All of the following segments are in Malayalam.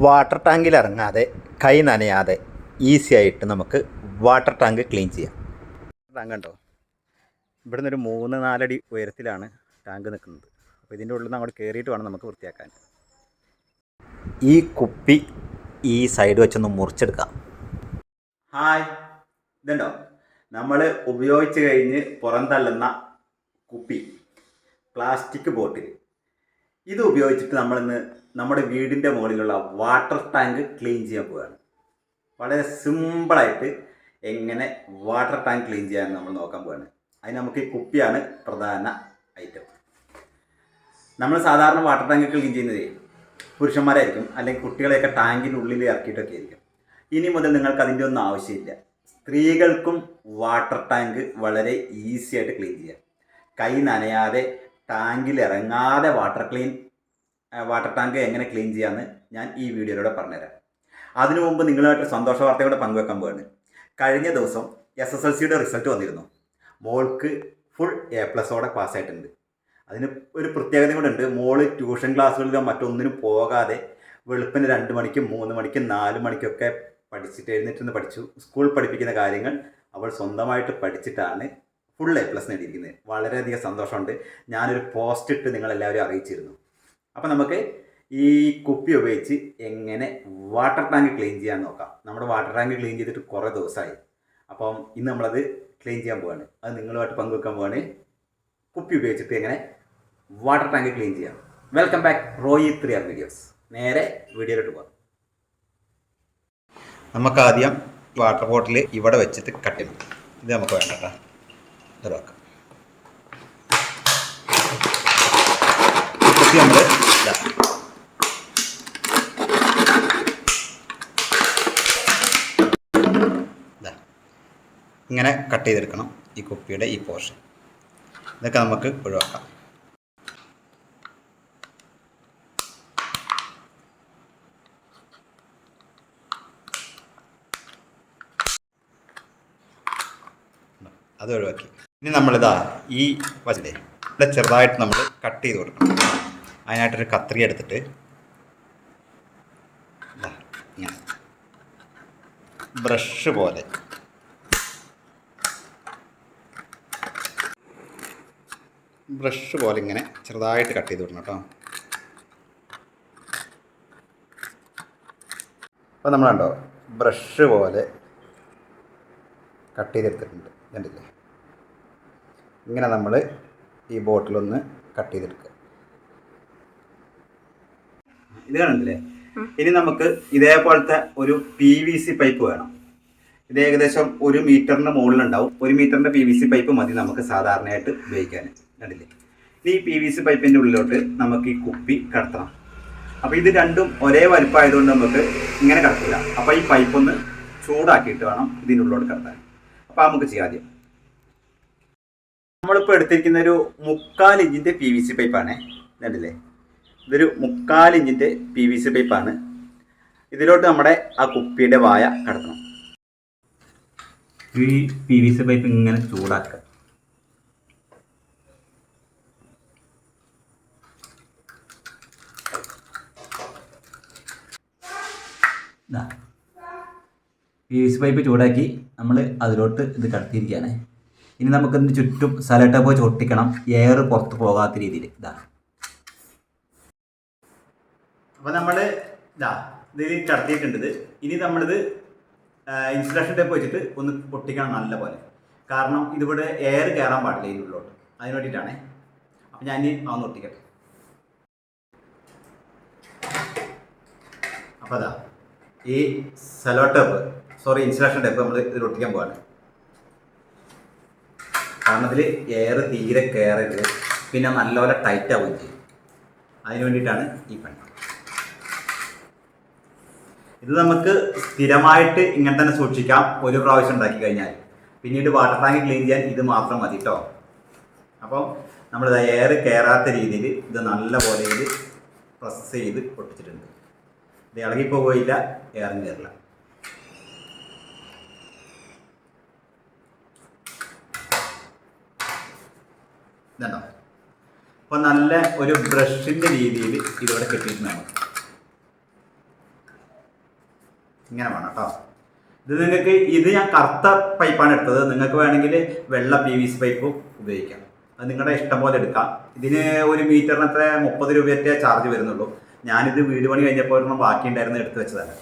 വാട്ടർ ടാങ്കിൽ ഇറങ്ങാതെ കൈ നനയാതെ ഈസി ആയിട്ട് നമുക്ക് വാട്ടർ ടാങ്ക് ക്ലീൻ ചെയ്യാം. ടാങ്ക് ഉണ്ടോ? ഇവിടുന്ന് ഒരു 3-4 അടി ഉയരത്തിലാണ് ടാങ്ക് നിൽക്കുന്നത്. അപ്പോൾ ഇതിൻ്റെ ഉള്ളിൽ നിന്ന് അങ്ങോട്ട് കയറിയിട്ട് വേണം നമുക്ക് വൃത്തിയാക്കാൻ. ഈ കുപ്പി ഈ സൈഡ് വെച്ചൊന്ന് മുറിച്ചെടുക്കാം. ഹായ്, ഇതുണ്ടോ നമ്മൾ ഉപയോഗിച്ച് കഴിഞ്ഞ് പുറന്തള്ളുന്ന കുപ്പി, പ്ലാസ്റ്റിക് ബോട്ടിൽ. ഇത് ഉപയോഗിച്ചിട്ട് നമ്മളിന്ന് നമ്മുടെ വീടിൻ്റെ മുകളിലുള്ള വാട്ടർ ടാങ്ക് ക്ലീൻ ചെയ്യാൻ പോവുകയാണ്. വളരെ സിമ്പിളായിട്ട് എങ്ങനെ വാട്ടർ ടാങ്ക് ക്ലീൻ ചെയ്യാമെന്ന് നമ്മൾ നോക്കാൻ പോവുകയാണ്. അതിന് നമുക്ക് ഈ കുപ്പിയാണ് പ്രധാന ഐറ്റം. നമ്മൾ സാധാരണ വാട്ടർ ടാങ്ക് ക്ലീൻ ചെയ്യുന്നത് പുരുഷന്മാരായിരിക്കും, അല്ലെങ്കിൽ കുട്ടികളെയൊക്കെ ടാങ്കിൻ്റെ ഉള്ളിൽ ഇറക്കിയിട്ടൊക്കെ ആയിരിക്കും. ഇനി മുതൽ നിങ്ങൾക്ക് അതിൻ്റെ ഒന്നും ആവശ്യമില്ല. സ്ത്രീകൾക്കും വാട്ടർ ടാങ്ക് വളരെ ഈസി ആയിട്ട് ക്ലീൻ ചെയ്യാം. കൈ നനയാതെ ടാങ്കിൽ ഇറങ്ങാതെ വാട്ടർ ടാങ്ക് എങ്ങനെ ക്ലീൻ ചെയ്യാമെന്ന് ഞാൻ ഈ വീഡിയോയിലൂടെ പറഞ്ഞുതരാം. അതിനു മുമ്പ് നിങ്ങളുമായിട്ട് സന്തോഷ വാർത്തയോടെ പങ്കുവെക്കാൻ പോവാണ്. കഴിഞ്ഞ ദിവസം SSLCയുടെ റിസൾട്ട് വന്നിരുന്നു. മോൾക്ക് ഫുൾ A+ഓടെ പാസ്സായിട്ടുണ്ട്. അതിന് ഒരു പ്രത്യേകത കൂടെ ഉണ്ട്. മോള് ട്യൂഷൻ ക്ലാസ്സുകളിലോ മറ്റൊന്നിനും പോകാതെ വെളുപ്പിന് 2 മണിക്കും 3 മണിക്കും 4 മണിക്കൊക്കെ പഠിച്ചിട്ട് എഴുന്നേറ്റ് പഠിച്ചു. സ്കൂൾ പഠിപ്പിക്കുന്ന കാര്യങ്ങൾ അവൾ സ്വന്തമായിട്ട് പഠിച്ചിട്ടാണ് ഫുൾ A+ നേടിയിരിക്കുന്നത്. വളരെയധികം സന്തോഷമുണ്ട്. ഞാനൊരു പോസ്റ്റ് ഇട്ട് നിങ്ങളെല്ലാവരും അറിയിച്ചിരുന്നു. അപ്പോൾ നമുക്ക് ഈ കുപ്പി ഉപയോഗിച്ച് എങ്ങനെ വാട്ടർ ടാങ്ക് ക്ലീൻ ചെയ്യാൻ നോക്കാം. നമ്മുടെ വാട്ടർ ടാങ്ക് ക്ലീൻ ചെയ്തിട്ട് കുറേ ദിവസമായി. അപ്പം ഇന്ന് നമ്മളത് ക്ലീൻ ചെയ്യാൻ പോവാണ്. അത് നിങ്ങളുമായിട്ട് പങ്കുവെക്കാൻ പോവാണ്. കുപ്പി ഉപയോഗിച്ചിട്ട് എങ്ങനെ വാട്ടർ ടാങ്ക് ക്ലീൻ ചെയ്യാം. Welcome back Roy 3R videos. നേരെ വീഡിയോയിലോട്ട് പോകാം. നമുക്കാദ്യം വാട്ടർ ബോട്ടിൽ ഇവിടെ വെച്ചിട്ട് കട്ട് ചെയ്യണം. ഇത് നമുക്ക് വേണ്ട കേട്ടോ. ഇതാക്കാം. നമ്മൾ ഇങ്ങനെ കട്ട് ചെയ്തെടുക്കണം. ഈ കുപ്പിയുടെ ഈ പോർഷൻ ഇതൊക്കെ നമുക്ക് ഒഴിവാക്കാം. അത് ഒഴിവാക്കി. ഇനി നമ്മളിതാ ഈ വശത്തെ ഇവിടെ ചെറുതായിട്ട് നമ്മൾ കട്ട് ചെയ്ത് കൊടുക്കണം. അതിനായിട്ടൊരു കത്രിക എടുത്തിട്ട് ഇങ്ങനെ ബ്രഷ് പോലെ ഇങ്ങനെ ചെറുതായിട്ട് കട്ട് ചെയ്ത് കൊടുക്കണം കേട്ടോ. അപ്പോൾ നമ്മൾ കണ്ടോ, ബ്രഷ് പോലെ കട്ട് ചെയ്തെടുത്തിട്ടുണ്ട്. കണ്ടില്ലേ? ഇങ്ങനെ നമ്മൾ ഈ ബോട്ടിലൊന്ന് കട്ട് ചെയ്തെടുക്കുക. ഇത് കണ്ടില്ലേ? ഇനി നമുക്ക് ഇതേപോലത്തെ ഒരു PVC പൈപ്പ് വേണം. ഇത് ഏകദേശം 1 മീറ്ററിന് മുകളിലുണ്ടാവും. 1 മീറ്ററിൻ്റെ PVC പൈപ്പ് മതി നമുക്ക് സാധാരണയായിട്ട് ഉപയോഗിക്കാൻ. കണ്ടില്ലേ? ഈ PVC പൈപ്പിൻ്റെ ഉള്ളിലോട്ട് നമുക്ക് ഈ കുപ്പി കടത്തണം. അപ്പോൾ ഇത് രണ്ടും ഒരേ വലിപ്പമായതുകൊണ്ട് നമുക്ക് ഇങ്ങനെ കടത്തില്ല. അപ്പോൾ ഈ പൈപ്പ് ഒന്ന് ചൂടാക്കിയിട്ട് വേണം ഇതിൻ്റെ ഉള്ളിലോട്ട് കടത്താൻ. അപ്പോൾ നമുക്ക് ചെയ്യാം. ആദ്യം നമ്മളിപ്പോൾ എടുത്തിരിക്കുന്ന ഒരു 3/4 ഇഞ്ചിൻ്റെ PVC പൈപ്പാണ്. കണ്ടില്ലേ? ഇതൊരു 3/4 ഇഞ്ചിൻ്റെ PVC പൈപ്പാണ്. ഇതിലോട്ട് നമ്മുടെ ആ കുപ്പിയുടെ വായ കടത്തണം. ഈ PVC പൈപ്പ് ഇങ്ങനെ ചൂടാക്കുക. PVC പൈപ്പ് ചൂടാക്കി നമ്മൾ അതിലോട്ട് ഇത് കടത്തിയിരിക്കുകയാണ്. ഇനി നമുക്കിതിന് ചുറ്റും സലട്ടപ്പ് വെച്ച് ഒട്ടിക്കണം, എയർ പുറത്ത് പോകാത്ത രീതിയിൽ. അപ്പോൾ നമ്മൾ ഇതിൽ കടത്തിയിട്ടുണ്ട്. ഇനി നമ്മളിത് ഇൻസുലേഷൻ ടേപ്പ് വെച്ചിട്ട് ഒന്ന് പൊട്ടിക്കണം നല്ല പോലെ. കാരണം ഇതിവിടെ എയർ കയറാൻ പാടില്ല ഇതിനുള്ളിലോട്ട്. അതിന് വേണ്ടിയിട്ടാണ്. അപ്പോൾ ഞാൻ ഇനി അതൊന്ന് ഒട്ടിക്കട്ടെ. അപ്പോൾ ഈ ഇൻസുലേഷൻ ടേപ്പ് നമ്മൾ ഇതിൽ ഒട്ടിക്കാൻ പോവാണ്. കാരണം ഇതിൽ എയർ തീരെ കയറരുത്, പിന്നെ നല്ലപോലെ ടൈറ്റ് ആവുകയും ചെയ്യും. അതിന് വേണ്ടിയിട്ടാണ് ഈ പണി. ഇത് നമുക്ക് സ്ഥിരമായിട്ട് ഇങ്ങനെ തന്നെ സൂക്ഷിക്കാം. ഒരു പ്രാവശ്യം ഉണ്ടാക്കി കഴിഞ്ഞാൽ പിന്നീട് വാട്ടർ ടാങ്ക് ക്ലീൻ ചെയ്യാൻ ഇത് മാത്രം മതി കേട്ടോ. അപ്പം നമ്മൾ എയർ കയറാത്ത രീതിയിൽ ഇത് നല്ല പോലെ ഇത് പ്രസ് ചെയ്ത് പൊട്ടിച്ചിട്ടുണ്ട്. ഇത് ഇളകിപ്പോകില്ല, എയറും കയറില്ല. ഇതുണ്ടോ? അപ്പോൾ നല്ല ഒരു ബ്രഷിൻ്റെ രീതിയിൽ ഇതോടെ കെട്ടിയിട്ട് നമുക്ക് ഇങ്ങനെ വേണം കേട്ടോ. ഇത് ഞാൻ കറുത്ത പൈപ്പാണ് എടുത്തത്. നിങ്ങൾക്ക് വേണമെങ്കിൽ വെള്ള PVC പൈപ്പും ഉപയോഗിക്കാം. അത് നിങ്ങളുടെ ഇഷ്ടം പോലെ എടുക്കാം. ഇതിന് ഒരു മീറ്ററിന് എത്ര 30 രൂപയൊക്കെ ചാർജ് വരുന്നുള്ളൂ. ഞാനിത് വീട് പണി കഴിഞ്ഞപ്പോൾ ഒരെണ്ണം ബാക്കി ഉണ്ടായിരുന്നു എടുത്ത് വെച്ചതാണ്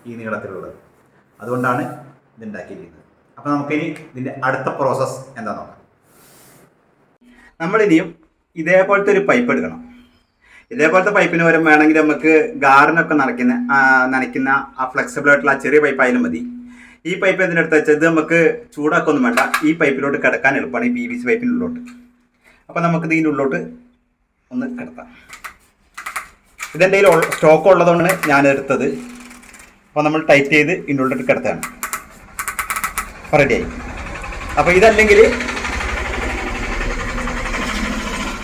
ഈ നീളത്തിലുള്ളത്. അതുകൊണ്ടാണ് ഇത് ഉണ്ടാക്കിയിരിക്കുന്നത്. അപ്പോൾ നമുക്കിനി ഇതിൻ്റെ അടുത്ത പ്രോസസ്സ് എന്താ നോക്കാം. നമ്മളിനിയും ഇതേപോലത്തെ ഒരു പൈപ്പ് എടുക്കണം. ഇതേപോലത്തെ പൈപ്പിന് പകരം വേണമെങ്കിൽ നമുക്ക് ഗാർഡനൊക്കെ നനയ്ക്കുന്ന ആ ഫ്ലെക്സിബിൾ ആയിട്ടുള്ള ആ ചെറിയ പൈപ്പ് ആയാലും മതി. ഈ പൈപ്പ് എന്തിനടുത്ത് വെച്ചാൽ ഇത് നമുക്ക് ചൂടാക്കൊന്നും വേണ്ട. ഈ പൈപ്പിലോട്ട് കിടക്കാൻ എളുപ്പമാണ്, ഈ PVC പൈപ്പിനുള്ളിലോട്ട്. അപ്പോൾ നമുക്ക് ഇതിൻ്റെ ഉള്ളിലോട്ട് ഒന്ന് കിടത്താം. ഇതെൻ്റെ കയ്യിൽ സ്റ്റോക്ക് ഉള്ളതുകൊണ്ടാണ് ഞാനെടുത്തത്. അപ്പോൾ നമ്മൾ ടൈറ്റ് ചെയ്ത് ഇതിൻ്റെ ഉള്ളിലോട്ട് കിടത്താണ്. റെഡിയായി. അപ്പോൾ ഇതല്ലെങ്കിൽ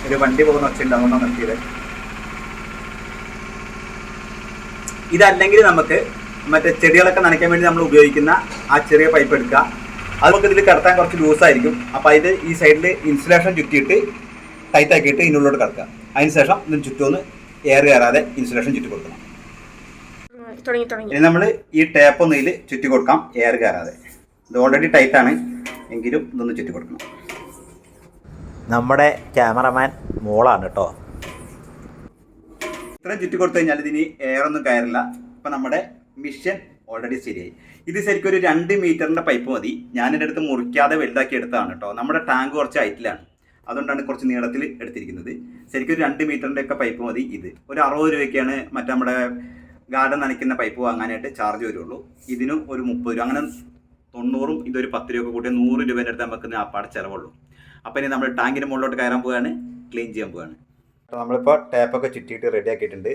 ഒരു വണ്ടി പോകുന്ന ഒച്ച ഉണ്ടാകുന്ന നിർത്തിയത്. ഇതല്ലെങ്കിൽ നമുക്ക് മറ്റേ ചെടികളൊക്കെ നനയ്ക്കാൻ വേണ്ടി നമ്മൾ ഉപയോഗിക്കുന്ന ആ ചെറിയ പൈപ്പ് എടുക്കുക. അത് നമുക്ക് ഇതിൽ കിടത്താൻ കുറച്ച് ലൂസായിരിക്കും. അപ്പോൾ അതിൽ ഈ സൈഡിൽ ഇൻസുലേഷൻ ചുറ്റിയിട്ട് ടൈറ്റ് ആക്കിയിട്ട് ഇതിനുള്ളിലോട്ട് കിടക്കുക. അതിനുശേഷം ഇതിന് ചുറ്റുമൊന്ന് എയർ കയറാതെ ഇൻസുലേഷൻ ചുറ്റി കൊടുക്കണം. ഇനി നമ്മൾ ഈ ടേപ്പ് ഒന്ന് ഇതിൽ ചുറ്റി കൊടുക്കാം, എയർ കയറാതെ. ഇത് ഓൾറെഡി ടൈറ്റാണ് എങ്കിലും ഇതൊന്ന് ചുറ്റി കൊടുക്കണം. നമ്മുടെ ക്യാമറമാൻ മോളാണ് കേട്ടോ. ഇത്രയും ചുറ്റി കൊടുത്തു കഴിഞ്ഞാൽ ഇതിന് എയറൊന്നും കയറില്ല. ഇപ്പം നമ്മുടെ മിഷൻ ഓൾറെഡി ശരിയായി. ഇത് ശരിക്കും ഒരു 2 മീറ്ററിൻ്റെ പൈപ്പ് മതി. ഞാനെൻ്റെ അടുത്ത് മുറിക്കാതെ വലുതാക്കി എടുത്തതാണ് കേട്ടോ. നമ്മുടെ ടാങ്ക് കുറച്ച് ഹൈറ്റിലാണ്, അതുകൊണ്ടാണ് കുറച്ച് നീളത്തിൽ എടുത്തിരിക്കുന്നത്. ശരിക്കും ഒരു 2 മീറ്ററിൻ്റെ ഒക്കെ പൈപ്പ് മതി. ഇത് ഒരു 60 രൂപയ്ക്കാണ് മറ്റേ നമ്മുടെ ഗാർഡൻ നനയ്ക്കുന്ന പൈപ്പ് വാങ്ങാനായിട്ട് ചാർജ് വരുള്ളൂ. ഇതിനും ഒരു 30 രൂപ, അങ്ങനെ 90ഉം ഇതൊരു 10 രൂപ കൂട്ടി 100 രൂപേൻ്റെ അടുത്ത് നമുക്ക് ആപ്പാടെ ചിലവുള്ളൂ. അപ്പോൾ ഇനി നമ്മൾ ടാങ്കിൻ്റെ മുകളിലോട്ട് കയറാൻ പോവുകയാണ്, ക്ലീൻ ചെയ്യാൻ പോവുകയാണ്. അപ്പോൾ നമ്മളിപ്പോൾ ടാപ്പൊക്കെ ചുറ്റിയിട്ട് റെഡി ആക്കിയിട്ടുണ്ട്.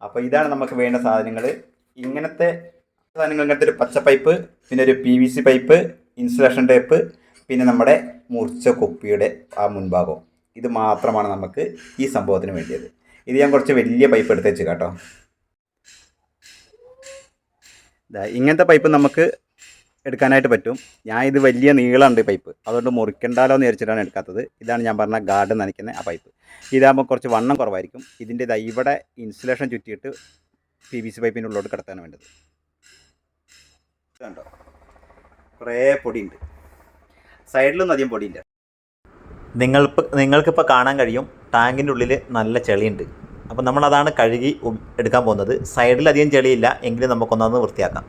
അപ്പോൾ ഇതാണ് നമുക്ക് വേണ്ട സാധനങ്ങൾ. ഇങ്ങനത്തെ സാധനങ്ങൾ, ഇങ്ങനത്തെ ഒരു പച്ച പൈപ്പ്, പിന്നെ ഒരു PVC പൈപ്പ്, ഇൻസുലേഷൻ ടേപ്പ്, പിന്നെ നമ്മുടെ മുറിച്ച കുപ്പിയുടെ ആ മുൻഭാഗം. ഇത് മാത്രമാണ് നമുക്ക് ഈ സംഭവത്തിന് വേണ്ടിയത്. ഇത് ഞാൻ കുറച്ച് വലിയ പൈപ്പ് എടുത്ത് വെച്ച് കേട്ടോ. ഇങ്ങനത്തെ പൈപ്പ് നമുക്ക് എടുക്കാനായിട്ട് പറ്റും. ഞാൻ ഇത് വലിയ നീളമുണ്ട് പൈപ്പ്, അതുകൊണ്ട് മുറിക്കണ്ടാലോ എന്ന് വിചാരിച്ചിട്ടാണ് എടുക്കാത്തത്. ഇതാണ് ഞാൻ പറഞ്ഞ ഗാർഡൻ നനയ്ക്കുന്ന ആ പൈപ്പ്. ഇതാകുമ്പോൾ കുറച്ച് വണ്ണം കുറവായിരിക്കും. ഇതിൻ്റെ ഇവിടെ ഇൻസുലേഷൻ ചുറ്റിയിട്ട് PVC പൈപ്പിൻ്റെ ഉള്ളിലോട്ട് കിടത്താണ് വേണ്ടത്. ഇതുണ്ടോ, കുറേ പൊടിയുണ്ട്, സൈഡിലൊന്നും അധികം പൊടിയില്ല. നിങ്ങൾക്കിപ്പോൾ കാണാൻ കഴിയും ടാങ്കിൻ്റെ ഉള്ളിൽ നല്ല ചെളിയുണ്ട്. അപ്പോൾ നമ്മളതാണ് കഴുകി എടുക്കാൻ പോകുന്നത്. സൈഡിലധികം ചെളിയില്ല, എങ്കിലും നമുക്കൊന്നൊന്ന് വൃത്തിയാക്കാം.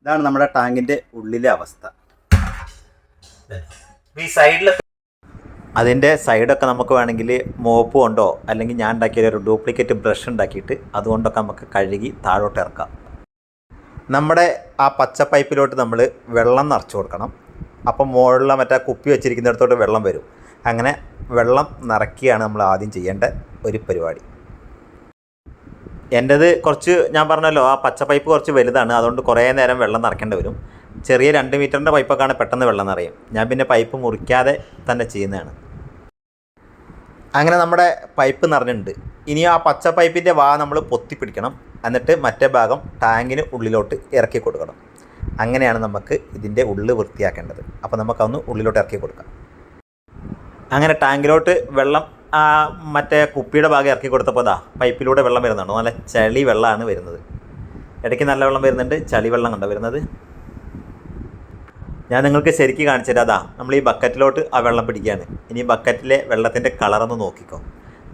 ഇതാണ് നമ്മുടെ ടാങ്കിൻ്റെ ഉള്ളിലെ അവസ്ഥ. ഈ സൈഡിൽ അതിൻ്റെ സൈഡൊക്കെ നമുക്ക് വേണമെങ്കിൽ മോപ്പ് കൊണ്ടോ അല്ലെങ്കിൽ ഞാൻ ഉണ്ടാക്കിയ ഒരു ഡ്യൂപ്ലിക്കേറ്റ് ബ്രഷ് ഉണ്ടാക്കിയിട്ട് അതുകൊണ്ടൊക്കെ നമുക്ക് കഴുകി താഴോട്ട് ഇറക്കാം. നമ്മുടെ ആ പച്ച പൈപ്പിലോട്ട് നമ്മൾ വെള്ളം നിറച്ച് കൊടുക്കണം. അപ്പം മുകളിൽ മറ്റേ കുപ്പി വെച്ചിരിക്കുന്നിടത്തോട്ട് വെള്ളം വരും. അങ്ങനെ വെള്ളം നിറയ്ക്കുകയാണ് നമ്മൾ ആദ്യം ചെയ്യേണ്ട ഒരു പരിപാടി. എൻ്റേത് കുറച്ച്, ഞാൻ പറഞ്ഞല്ലോ ആ പച്ച പൈപ്പ് കുറച്ച് വലുതാണ്, അതുകൊണ്ട് കുറേ നേരം വെള്ളം നിറയ്ക്കേണ്ടി വരും. ചെറിയ 2 മീറ്ററിൻ്റെ പൈപ്പൊക്കെയാണ് പെട്ടെന്ന് വെള്ളം നിറയും. ഞാൻ പിന്നെ പൈപ്പ് മുറിക്കാതെ തന്നെ ചെയ്യുന്നതാണ്. അങ്ങനെ നമ്മുടെ പൈപ്പ് നിറഞ്ഞിട്ടുണ്ട്. ഇനി ആ പച്ച പൈപ്പിൻ്റെ നമ്മൾ പൊത്തിപ്പിടിക്കണം. എന്നിട്ട് മറ്റേ ഭാഗം ടാങ്കിന് ഉള്ളിലോട്ട് ഇറക്കി കൊടുക്കണം. അങ്ങനെയാണ് നമുക്ക് ഇതിൻ്റെ ഉള്ളിൽ വൃത്തിയാക്കേണ്ടത്. അപ്പോൾ നമുക്കതൊന്ന് ഉള്ളിലോട്ട് ഇറക്കി കൊടുക്കാം. അങ്ങനെ ടാങ്കിലോട്ട് വെള്ളം മറ്റേ കുപ്പിയുടെ ഭാഗം ഇറക്കി കൊടുത്തപ്പോൾ പൈപ്പിലൂടെ വെള്ളം വരുന്നുണ്ടോ, നല്ല ചളി വെള്ളമാണ് വരുന്നത്. ഇടയ്ക്ക് നല്ല വെള്ളം വരുന്നുണ്ട്, ചളി വെള്ളം കണ്ടോ വരുന്നത്. ഞാൻ നിങ്ങൾക്ക് ശരിക്കും കാണിച്ചു തരാം. നമ്മൾ ഈ ബക്കറ്റിലോട്ട് ആ വെള്ളം പിടിക്കുകയാണ്. ഇനി ബക്കറ്റിലെ വെള്ളത്തിൻ്റെ കളറൊന്ന് നോക്കിക്കോ,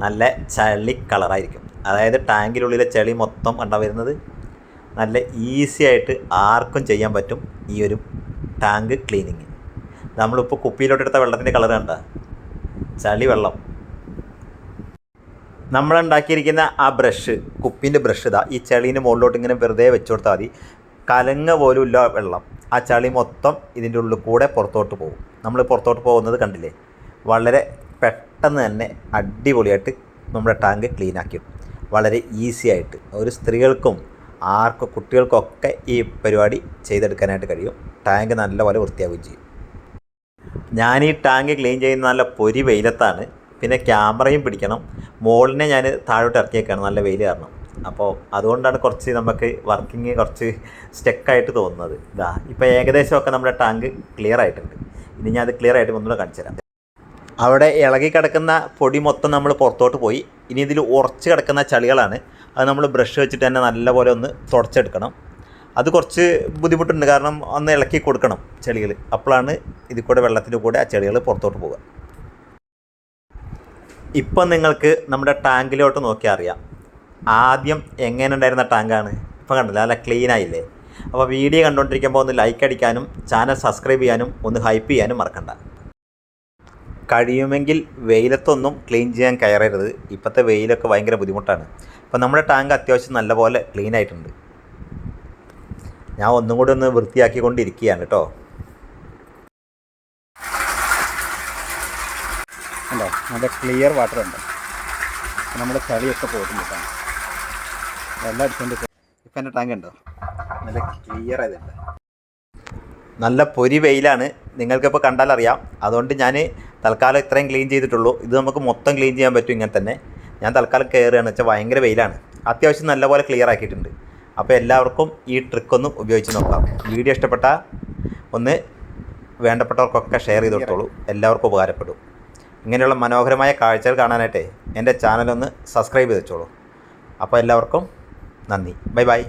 നല്ല ചളി കളറായിരിക്കും. അതായത് ടാങ്കിനുള്ളിലെ ചെളി മൊത്തം കണ്ടാ വരുന്നത്. നല്ല ഈസി ആയിട്ട് ആർക്കും ചെയ്യാൻ പറ്റും ഈ ഒരു ടാങ്ക് ക്ലീനിങ്. നമ്മളിപ്പോൾ കുപ്പിയിലോട്ടെടുത്ത വെള്ളത്തിൻ്റെ കളർ കണ്ട ചളി വെള്ളം. നമ്മളുണ്ടാക്കിയിരിക്കുന്ന ആ ബ്രഷ്, കുപ്പീൻ്റെ ബ്രഷ് ഈ ചെളീൻ്റെ മുകളിലോട്ട് ഇങ്ങനെ വെറുതെ വെച്ച് കൊടുത്താൽ മതി. കലങ്ങ പോലും ഇല്ല വെള്ളം. ആ ചളി മൊത്തം ഇതിൻ്റെ ഉള്ളിൽ കൂടെ പുറത്തോട്ട് പോകും. നമ്മൾ പുറത്തോട്ട് പോകുന്നത് കണ്ടില്ലേ. വളരെ പെട്ടെന്ന് തന്നെ അടിപൊളിയായിട്ട് നമ്മുടെ ടാങ്ക് ക്ലീൻ ആക്കി. വളരെ ഈസി ആയിട്ട് ഒരു സ്ത്രീകൾക്കും ആർക്കും കുട്ടികൾക്കൊക്കെ ഈ പരിപാടി ചെയ്തെടുക്കാനായിട്ട് കഴിയും. ടാങ്ക് നല്ലപോലെ വൃത്തിയാവുകയും ചെയ്യും. ഞാൻ ഈ ടാങ്ക് ക്ലീൻ ചെയ്യുന്ന നല്ല പൊരി വെയിലത്താണ്. പിന്നെ ക്യാമറയും പിടിക്കണം. മോളിനെ ഞാൻ താഴോട്ട് ഇറക്കിയേക്കാണ്, നല്ല വെയിൽ കാരണം. അപ്പോൾ അതുകൊണ്ടാണ് കുറച്ച് നമുക്ക് വർക്കിംഗ് കുറച്ച് സ്റ്റക്കായിട്ട് തോന്നുന്നത്. ഇപ്പോൾ ഏകദേശമൊക്കെ നമ്മുടെ ടാങ്ക് ക്ലിയർ ആയിട്ടുണ്ട്. ഇനി ഞാൻ അത് ക്ലിയർ ആയിട്ട് ഒന്നുകൂടെ കാണിച്ചു തരാം. അവിടെ ഇളകി കിടക്കുന്ന പൊടി മൊത്തം നമ്മൾ പുറത്തോട്ട് പോയി. ഇനി ഇതിൽ ഉറച്ച് കിടക്കുന്ന ചളികളാണ്. അത് നമ്മൾ ബ്രഷ് വെച്ചിട്ട് തന്നെ നല്ലപോലെ ഒന്ന് തുടച്ചെടുക്കണം. അത് കുറച്ച് ബുദ്ധിമുട്ടുണ്ട്, കാരണം ഒന്ന് ഇളക്കി കൊടുക്കണം ചെളികൾ, അപ്പോഴാണ് ഇതിൽ കൂടെ വെള്ളത്തിൽ കൂടെ ആ ചെളികൾ പുറത്തോട്ട് പോകുക. ഇപ്പം നിങ്ങൾക്ക് നമ്മുടെ ടാങ്കിലോട്ട് നോക്കിയാൽ അറിയാം ആദ്യം എങ്ങനെ ഉണ്ടായിരുന്ന ടാങ്കാണ്, ഇപ്പം കണ്ടില്ല നല്ല ക്ലീനായില്ലേ. അപ്പോൾ വീഡിയോ കണ്ടുകൊണ്ടിരിക്കുമ്പോൾ ഒന്ന് ലൈക്ക് അടിക്കാനും ചാനൽ സബ്സ്ക്രൈബ് ചെയ്യാനും ഒന്ന് ഹൈപ്പ് ചെയ്യാനും മറക്കണ്ട. കഴിയുമെങ്കിൽ വെയിലത്തൊന്നും ക്ലീൻ ചെയ്യാൻ കയറരുത്, ഇപ്പോഴത്തെ വെയിലൊക്കെ ഭയങ്കര ബുദ്ധിമുട്ടാണ്. അപ്പോൾ നമ്മുടെ ടാങ്ക് അത്യാവശ്യം നല്ലപോലെ ക്ലീൻ ആയിട്ടുണ്ട്. ഞാൻ ഒന്നും കൂടി ഒന്ന് വൃത്തിയാക്കിക്കൊണ്ടിരിക്കുകയാണ് കേട്ടോ. ഉണ്ടോ, നല്ല ക്ലിയർ വാട്ടർ ഉണ്ട്. നമ്മുടെ ചളിയൊക്കെ പോയിട്ടുണ്ട്, വെള്ളം അടിച്ചുകൊണ്ട് ഇപ്പം എൻ്റെ ടാങ്ക് ഉണ്ടോ നല്ല ക്ലിയർ ആയതുണ്ട്. നല്ല പൊരി വെയിലാണ്, നിങ്ങൾക്കിപ്പോൾ കണ്ടാലറിയാം. അതുകൊണ്ട് ഞാൻ തൽക്കാലം ഇത്രയും ക്ലീൻ ചെയ്തിട്ടുള്ളൂ. ഇത് നമുക്ക് മൊത്തം ക്ലീൻ ചെയ്യാൻ പറ്റും ഇങ്ങനെ തന്നെ. ഞാൻ തൽക്കാലം കയറുകയാണ് വെച്ചാൽ ഭയങ്കര വെയിലാണ്. അത്യാവശ്യം നല്ലപോലെ ക്ലിയർ ആക്കിയിട്ടുണ്ട്. അപ്പോൾ എല്ലാവർക്കും ഈ ട്രിക്കൊന്ന് ഉപയോഗിച്ച് നോക്കാം. വീഡിയോ ഇഷ്ടപ്പെട്ടാൽ ഒന്ന് വേണ്ടപ്പെട്ടവർക്കൊക്കെ ഷെയർ ചെയ്തിട്ടോളൂ, എല്ലാവർക്കും ഉപകാരപ്പെടും. ഇങ്ങനെയുള്ള മനോഹരമായ കാഴ്ചകൾ കാണാനായിട്ട് എൻ്റെ ചാനലൊന്ന് സബ്സ്ക്രൈബ് ചെയ്ത് വെച്ചോളൂ. അപ്പോൾ എല്ലാവർക്കും നന്ദി. Bye bye.